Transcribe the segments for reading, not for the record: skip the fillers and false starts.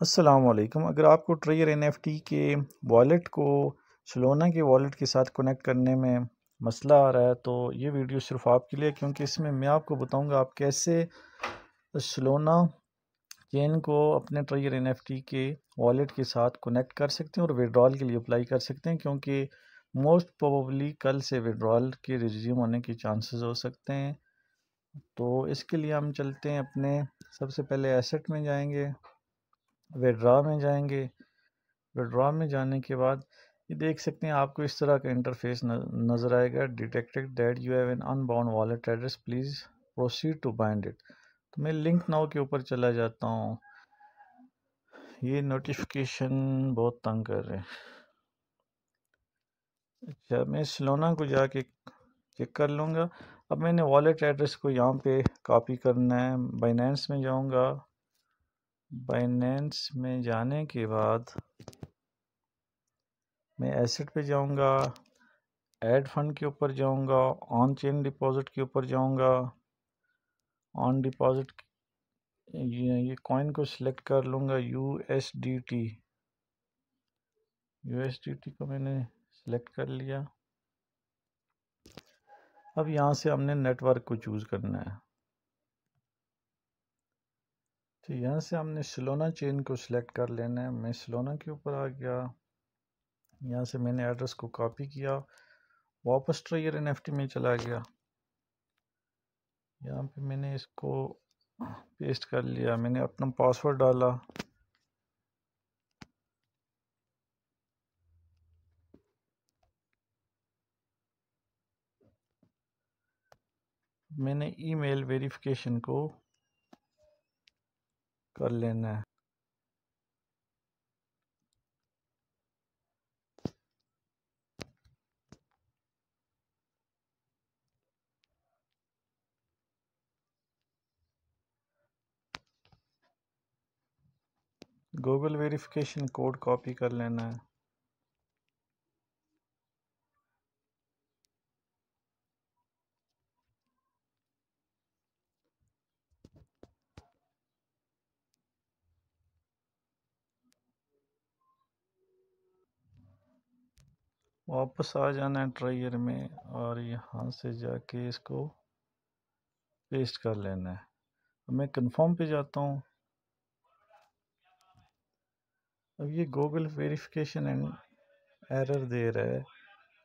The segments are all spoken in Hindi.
अस्सलामुअलैकुम। अगर आपको ट्रेयर एनएफटी के वॉलेट को सोलाना के वॉलेट के साथ कनेक्ट करने में मसला आ रहा है तो ये वीडियो सिर्फ आपके लिए, क्योंकि इसमें मैं आपको बताऊंगा आप कैसे सोलाना चेन को अपने ट्रेयर एनएफटी के वॉलेट के साथ कनेक्ट कर सकते हैं और विड्रॉल के लिए अप्लाई कर सकते हैं, क्योंकि मोस्ट प्रोबेबली कल से विड्रॉल के रिज्यूम होने के चांसेस हो सकते हैं। तो इसके लिए हम चलते हैं अपने, सबसे पहले एसेट में जाएंगे, विड्रॉ में जाएंगे। विड्रॉ में जाने के बाद ये देख सकते हैं आपको इस तरह का इंटरफेस नज़र आएगा। Detected that you have an unbound wallet address, please proceed to bind it. तो मैं लिंक नाउ के ऊपर चला जाता हूँ। ये नोटिफिकेशन बहुत तंग कर रहे हैं। अच्छा, मैं सोलाना को जाके चेक कर लूँगा। अब मैंने वॉलेट एड्रेस को यहाँ पे कॉपी करना है। बाइनेंस में जाऊँगा। बाइनेंस में जाने के बाद मैं एसेट पे जाऊँगा, ऐड फंड के ऊपर जाऊँगा, ऑन चेन डिपॉजिट के ऊपर जाऊँगा। ऑन डिपॉजिट ये कॉइन को सिलेक्ट कर लूँगा, यूएसडीटी को मैंने सिलेक्ट कर लिया। अब यहाँ से हमने नेटवर्क को चूज़ करना है। तो यहाँ से हमने सोलाना चेन को सिलेक्ट कर लेना है। मैं सोलाना के ऊपर आ गया। यहाँ से मैंने एड्रेस को कॉपी किया, वापस ट्रेयर एनएफटी में चला गया। यहाँ पे मैंने इसको पेस्ट कर लिया। मैंने अपना पासवर्ड डाला। मैंने ईमेल वेरिफिकेशन को कर लेना है। गूगल वेरिफिकेशन कोड कॉपी कर लेना है। वापस आ जाना है ट्रायर में और यहाँ से जाके इसको पेस्ट कर लेना है। अब मैं कंफर्म पे जाता हूँ। अब ये गूगल वेरिफिकेशन एंड एरर दे रहा है,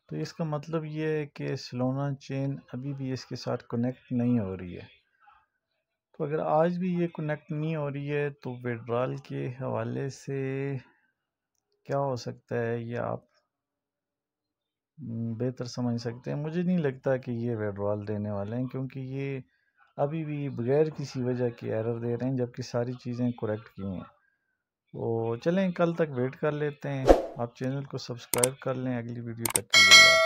तो इसका मतलब ये है कि सोलाना चेन अभी भी इसके साथ कनेक्ट नहीं हो रही है। तो अगर आज भी ये कनेक्ट नहीं हो रही है तो विड्रॉल के हवाले से क्या हो सकता है ये आप बेहतर समझ सकते हैं। मुझे नहीं लगता कि ये विड्रॉल देने वाले हैं, क्योंकि ये अभी भी बगैर किसी वजह के एरर दे रहे हैं, जबकि सारी चीज़ें करेक्ट की हैं। तो चलें कल तक वेट कर लेते हैं। आप चैनल को सब्सक्राइब कर लें। अगली वीडियो तक के लिए।